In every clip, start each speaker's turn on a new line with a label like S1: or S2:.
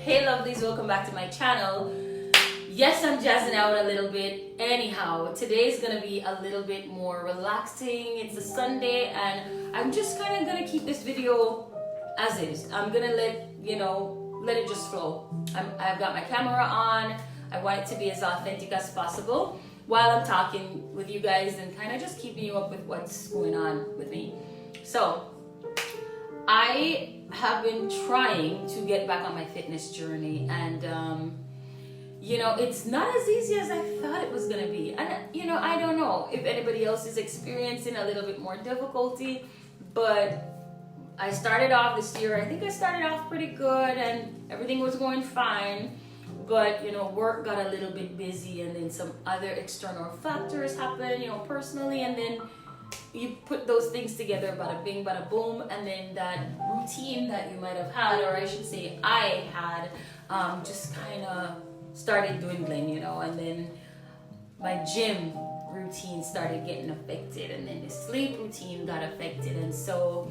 S1: Hey lovelies, welcome back to my channel. Yes, I'm jazzing out a little bit. Anyhow, today's gonna be a little bit more relaxing. It's a Sunday and I'm just kind of gonna keep this video as is. I'm gonna let it just flow. I've got my camera on. I want it to be as authentic as possible while I'm talking with you guys and kind of just keeping you up with what's going on with me. So I have been trying to get back on my fitness journey, and it's not as easy as I thought it was gonna be. And I don't know if anybody else is experiencing a little bit more difficulty, but I started off this year, I think I started off pretty good and everything was going fine, but work got a little bit busy, and then some other external factors happened, personally, and then you put those things together, bada bing, bada boom, and then that routine that you might have had, or I should say I had, just kind of started dwindling, and then my gym routine started getting affected, and then the sleep routine got affected, and so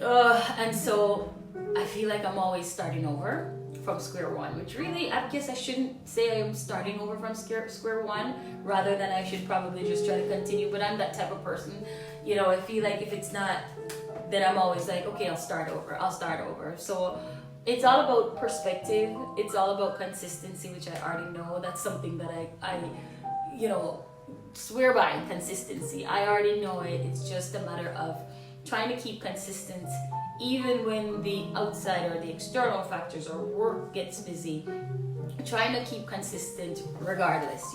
S1: I feel like I'm always starting over from square one, which really, I guess I shouldn't say I'm starting over from square one, rather than I should probably just try to continue, but I'm that type of person. I feel like if it's not, then I'm always like, okay, I'll start over. So it's all about perspective. It's all about consistency, which I already know. That's something that I swear by, consistency. I already know it. It's just a matter of trying to keep consistent even when the outside or the external factors or work gets busy. Trying to keep consistent regardless,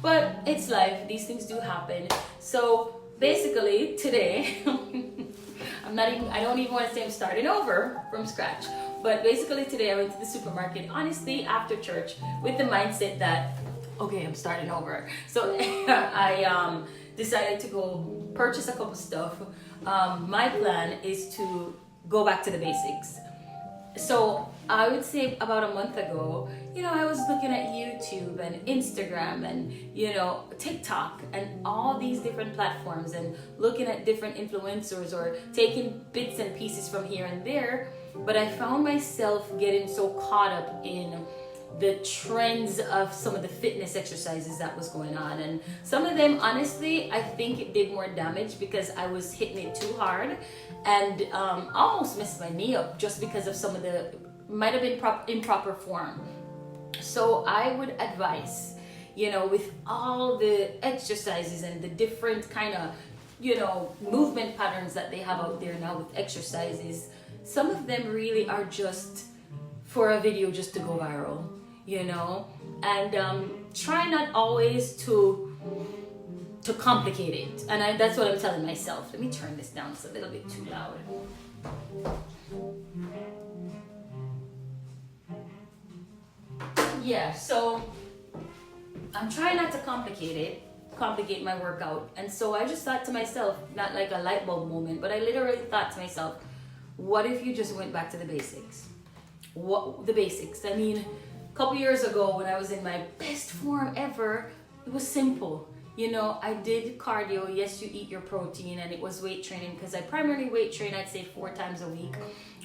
S1: but it's life. These things do happen. So basically today I don't even want to say I'm starting over from scratch, but basically today I went to the supermarket, honestly, after church, with the mindset that, okay, I'm starting over. So I decided to go purchase a couple stuff. My plan is to go back to the basics. So I would say about a month ago, I was looking at YouTube and Instagram and, TikTok and all these different platforms, and looking at different influencers or taking bits and pieces from here and there. But I found myself getting so caught up in the trends of some of the fitness exercises that was going on, and some of them, honestly, I think it did more damage because I was hitting it too hard and almost messed my knee up just because of some of the might have been improper form. So I would advise, with all the exercises and the different kind of movement patterns that they have out there now with exercises, some of them really are just for a video just to go viral, and try not always to complicate it. And that's what I'm telling myself. Let me turn this down, it's a little bit too loud. Yeah, so I'm trying not to complicate my workout. And so I just thought to myself, not like a light bulb moment, but I literally thought to myself, what if you just went back to the basics? The basics. I mean, a couple years ago when I was in my best form ever, it was simple. I did cardio. Yes, you eat your protein, and it was weight training because I primarily weight train, I'd say 4 times a week.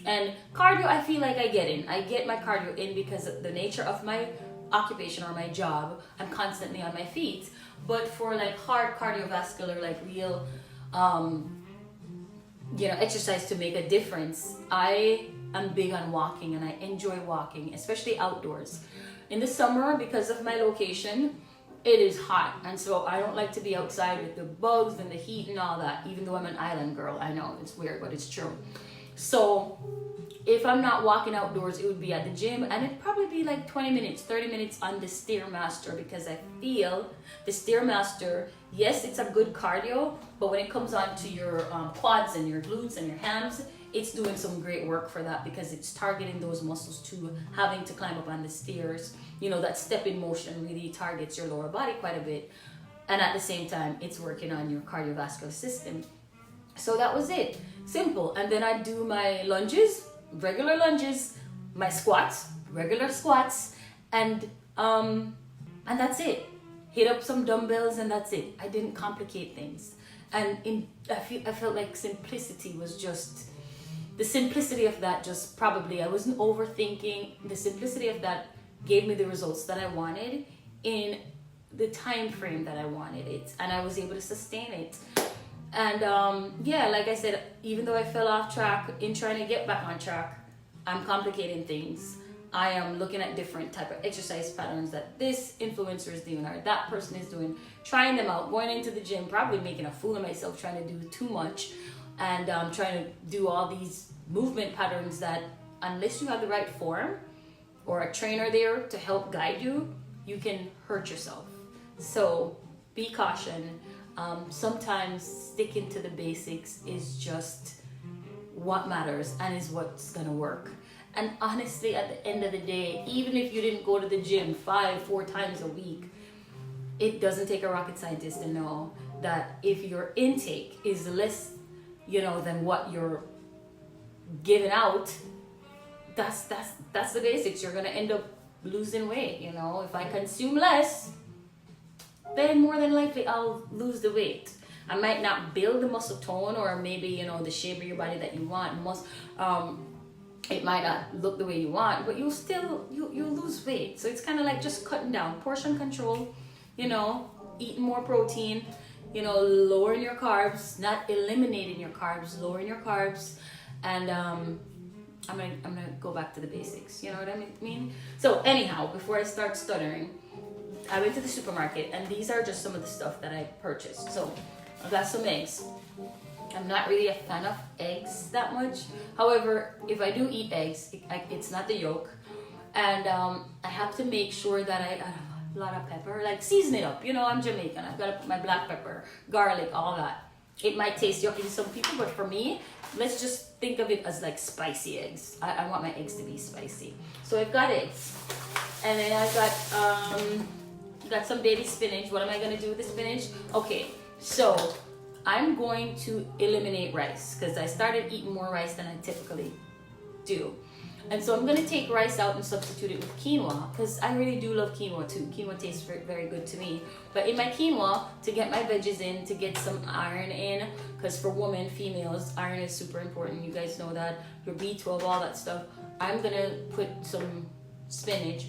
S1: And cardio, I feel like I get my cardio in because of the nature of my occupation or my job. I'm constantly on my feet. But for like hard cardiovascular, like real exercise to make a difference, I am big on walking, and I enjoy walking, especially outdoors. In the summer, because of my location, it is hot, and so I don't like to be outside with the bugs and the heat and all that, even though I'm an island girl. I know it's weird, but it's true. So if I'm not walking outdoors, it would be at the gym, and it'd probably be like 20 minutes, 30 minutes on the Stairmaster, because I feel the Stairmaster, yes, it's a good cardio, but when it comes on to your quads and your glutes and your hams, it's doing some great work for that, because it's targeting those muscles too, having to climb up on the stairs. That stepping motion really targets your lower body quite a bit, and at the same time it's working on your cardiovascular system. So that was it, simple. And then I do my lunges, regular lunges, my squats, regular squats, and that's it. Hit up some dumbbells, and that's it. I didn't complicate things, and I felt like simplicity was just the simplicity of that just probably, I wasn't overthinking. The simplicity of that gave me the results that I wanted in the time frame that I wanted it, and I was able to sustain it. And yeah, like I said, even though I fell off track in trying to get back on track, I'm complicating things. I am looking at different type of exercise patterns that this influencer is doing or that person is doing, trying them out, going into the gym, probably making a fool of myself, trying to do too much, and trying to do all these movement patterns that, unless you have the right form or a trainer there to help guide you, you can hurt yourself. So be caution. Sometimes sticking to the basics is just what matters and is what's gonna work. And honestly, at the end of the day, even if you didn't go to the gym 4 times a week, it doesn't take a rocket scientist to know that if your intake is less, than what you're giving out, that's the basics. You're gonna end up losing weight. If I consume less, then more than likely I'll lose the weight. I might not build the muscle tone or maybe, the shape of your body that you want. It might not look the way you want, but you'll lose weight. So it's kind of like just cutting down, portion control, eating more protein, lowering your carbs, not eliminating your carbs, lowering your carbs. And I'm gonna go back to the basics. You know what I mean? So anyhow, before I start stuttering, I went to the supermarket, and these are just some of the stuff that I purchased. So I got some eggs. I'm not really a fan of eggs that much. However, if I do eat eggs, it's not the yolk. And I have to make sure that I add a lot of pepper, like season it up. I'm Jamaican. I've got to put my black pepper, garlic, all that. It might taste yucky to some people, but for me, let's just think of it as like spicy eggs. I want my eggs to be spicy. So I've got eggs. And then I've got some baby spinach. What am I going to do with the spinach? Okay, so I'm going to eliminate rice because I started eating more rice than I typically do. And so I'm going to take rice out and substitute it with quinoa because I really do love quinoa too. Quinoa tastes very, very good to me. But in my quinoa, to get my veggies in, to get some iron in, because for women, females, iron is super important. You guys know that. Your B12, all that stuff. I'm going to put some spinach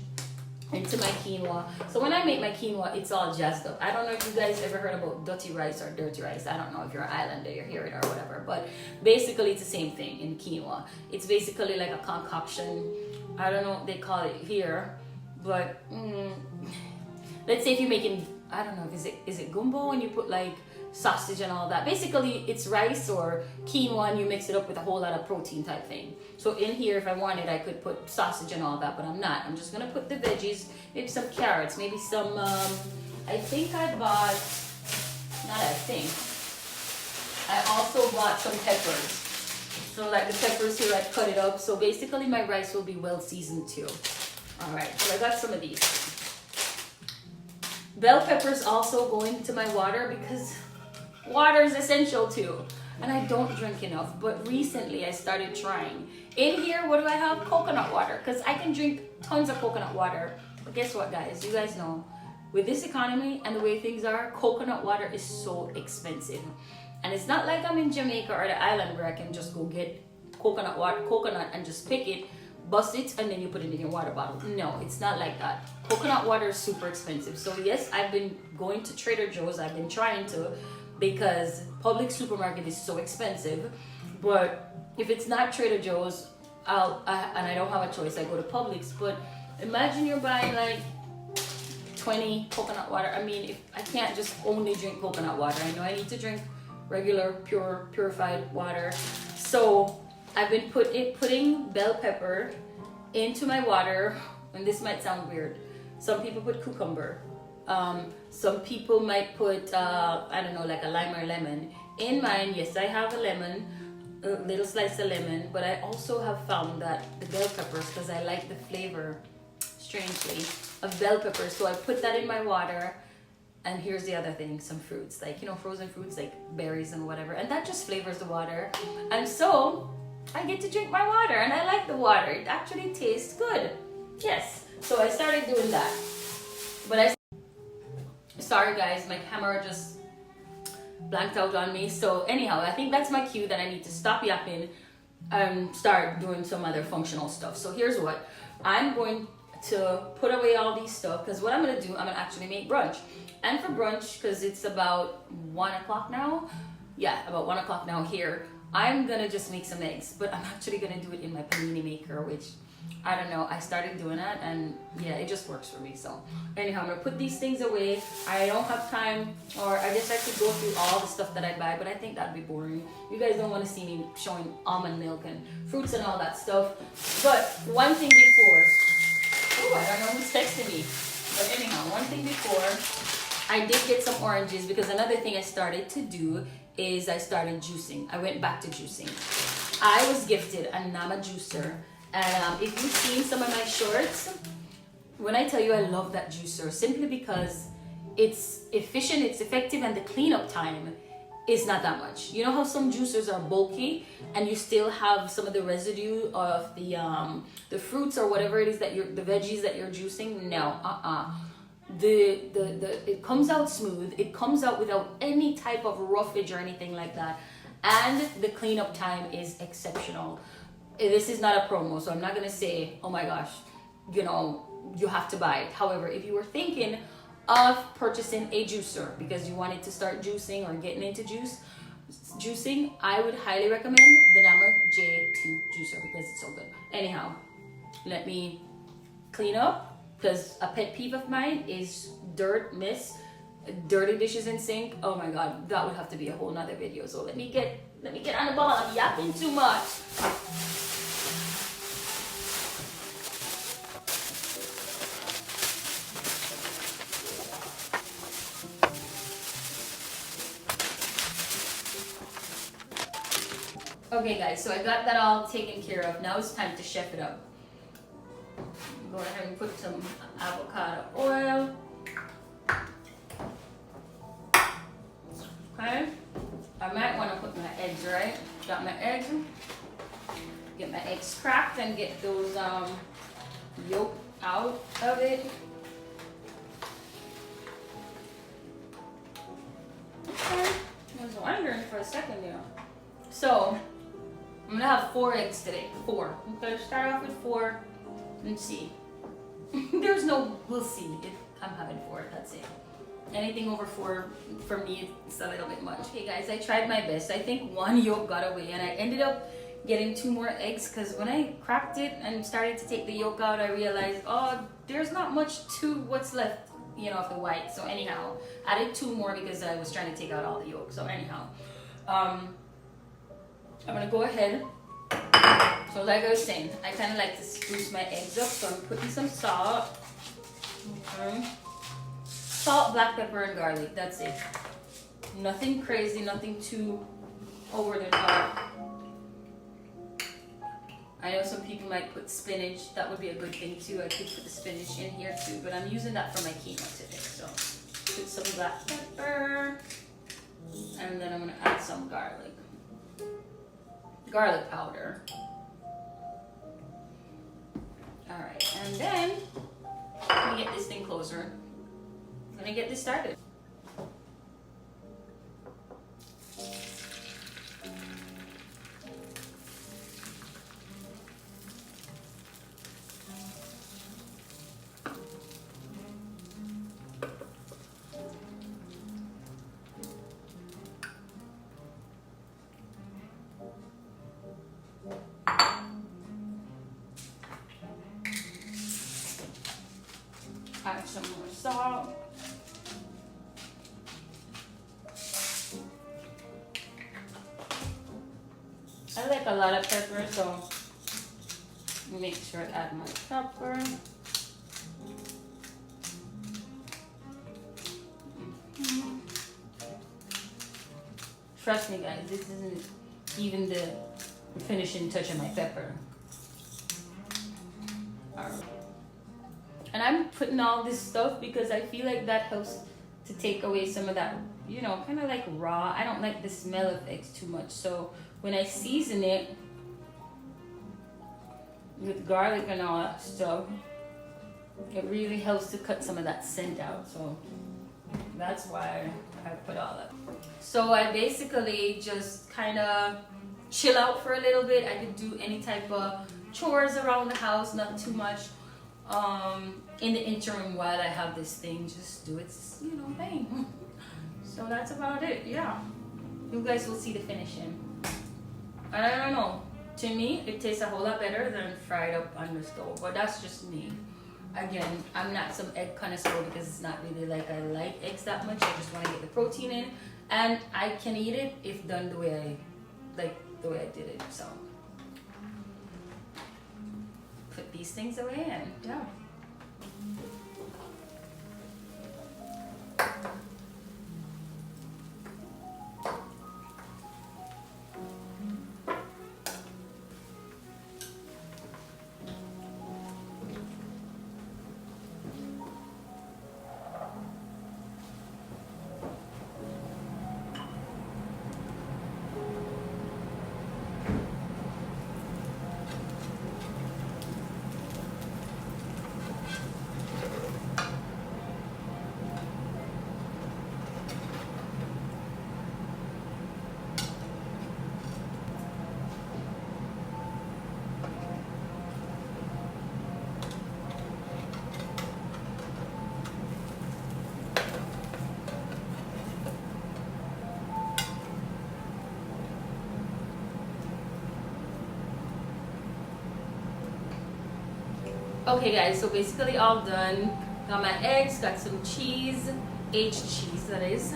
S1: into my quinoa. So when I make my quinoa, it's all jazzed up. I don't know if you guys ever heard about dirty rice or dirty rice. I don't know if you're an islander, you hear it or whatever, but basically it's the same thing in quinoa. It's basically like a concoction. I don't know what they call it here, but let's say if you're making, I don't know, is it gumbo and you put like sausage and all that. Basically it's rice or quinoa and you mix it up with a whole lot of protein type thing. So in here, if I wanted, I could put sausage and all that, but I'm not. I'm just gonna put the veggies, maybe some carrots, maybe some, I think I bought, I also bought some peppers. So like the peppers here, I cut it up. So basically my rice will be well seasoned too. All right, so I got some of these. Bell peppers also go into my water because water is essential too. And I don't drink enough, but recently I started trying. In here, what do I have? Coconut water, because I can drink tons of coconut water. But guess what, guys? You guys know, with this economy and the way things are, coconut water is so expensive. And it's not like I'm in Jamaica or the island where I can just go get coconut and just pick it, bust it, and then you put it in your water bottle. No, it's not like that. Coconut water is super expensive. So yes, I've been going to Trader Joe's. I've been trying to, because public supermarket is so expensive. But if it's not Trader Joe's, and I don't have a choice, I go to Publix. But imagine you're buying like 20 coconut water. I mean, if I can't just only drink coconut water. I know I need to drink regular, purified water. So I've been putting bell pepper into my water, and this might sound weird. Some people put cucumber. Some people might put, I don't know, like a lime or lemon. In mine, yes, I have a lemon, a little slice of lemon, but I also have found that the bell peppers, because I like the flavor, strangely, of bell peppers. So I put that in my water. And here's the other thing, some fruits, like, frozen fruits, like berries and whatever. And that just flavors the water. And so I get to drink my water, and I like the water. It actually tastes good. Yes. So I started doing that. But sorry guys, my camera just blanked out on me. So anyhow, I think that's my cue that I need to stop yapping, start doing some other functional stuff. So here's what I'm going to put away all these stuff, because what I'm gonna do, I'm gonna actually make brunch. And for brunch, because it's about 1 o'clock now, yeah, about 1 o'clock now here, I'm gonna just make some eggs, but I'm actually gonna do it in my panini maker, which I don't know, I started doing that and yeah, it just works for me. So anyhow, I'm gonna put these things away. I don't have time, or I just like to go through all the stuff that I buy, but I think that'd be boring. You guys don't want to see me showing almond milk and fruits and all that stuff. But one thing before, oh, I don't know who's texting me, but anyhow, one thing before, I did get some oranges, because another thing I started to do is I started juicing. I went back to juicing. I was gifted a Nama juicer. And if you've seen some of my shorts, when I tell you I love that juicer, simply because it's efficient, it's effective, and the cleanup time is not that much. You know how some juicers are bulky and you still have some of the residue of the fruits or whatever it is that the veggies that you're juicing? No, it comes out smooth. It comes out without any type of roughage or anything like that, and the cleanup time is exceptional. This is not a promo, so I'm not gonna say, oh my gosh, you know, you have to buy it. However, if you were thinking of purchasing a juicer because you wanted to start juicing or getting into juicing, I would highly recommend the Nama J2 juicer, because it's so good. Anyhow, let me clean up, because a pet peeve of mine is dirty dishes in sink. Oh my god, that would have to be a whole nother video. So let me get on the ball. I'm yapping too much. Okay guys, so I got that all taken care of. Now it's time to chef it up. Go ahead and put some avocado oil. Okay. I might want to put my eggs, right? Got my eggs. Get my eggs cracked and get those yolk out of it. Okay. I was wondering for a second there. So I'm gonna have 4 eggs today. 4. I'm gonna start off with 4 and see. There's no, we'll see. I'm having 4. That's it. Anything over 4 for me, it's a little bit much. Okay guys, I tried my best. I think 1 yolk got away, and I ended up getting 2 more eggs, because when I cracked it and started to take the yolk out, I realized, oh, there's not much to what's left, you know, of the white. So anyhow, added 2 more because I was trying to take out all the yolk. So anyhow, I'm gonna go ahead. So like I was saying, I kind of like to spruce my eggs up. So I'm putting some salt. Okay. Salt, black pepper, and garlic. That's it. Nothing crazy, nothing too over the top. I know some people might put spinach. That would be a good thing too. I could put the spinach in here too, but I'm using that for my quinoa today. So put some black pepper, and then I'm gonna add some garlic powder. All right, and then let me get this thing closer. I'm gonna get this started. Add some more salt. I like a lot of pepper, so make sure I add my pepper. Trust me guys, this isn't even the finishing touch of my pepper. Alright. And I'm putting all this stuff because I feel like that helps to take away some of that, you know, kind of like raw. I don't like the smell of eggs too much. So when I season it with garlic and all that stuff, it really helps to cut some of that scent out. So that's why I put all that. So I basically just kind of chill out for a little bit. I could do any type of chores around the house, not too much. In the interim while I have this thing, just do its, you know, thing. So that's about it. Yeah, you guys will see the finishing. And I don't know, to me it tastes a whole lot better than fried up on the stove, but that's just me. Again, I'm not some egg connoisseur because it's not really like I like eggs that much. I just want to get the protein in, and I can eat it if done the way I did it. So put these things away, and yeah. Okay guys, so basically all done. Got my eggs, got some cheese, aged cheese that is,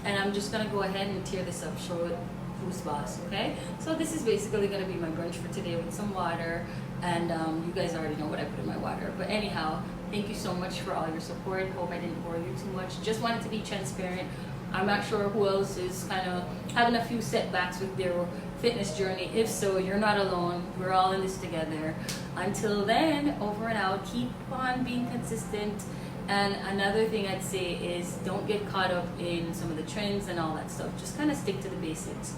S1: and I'm just gonna go ahead and tear this up, show it who's boss, okay? So this is basically gonna be my brunch for today with some water, and you guys already know what I put in my water. But anyhow, thank you so much for all your support. Hope I didn't bore you too much. Just wanted to be transparent. I'm not sure who else is kind of having a few setbacks with their fitness journey. If so, you're not alone. We're all in this together. Until then, over and out. Keep on being consistent. And another thing I'd say is don't get caught up in some of the trends and all that stuff. Just kind of stick to the basics.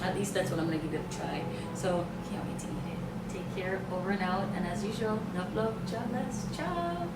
S1: At least that's what I'm going to give it a try. So can't wait to eat it. Take care, over and out. And as usual, love, love, job less. Ciao.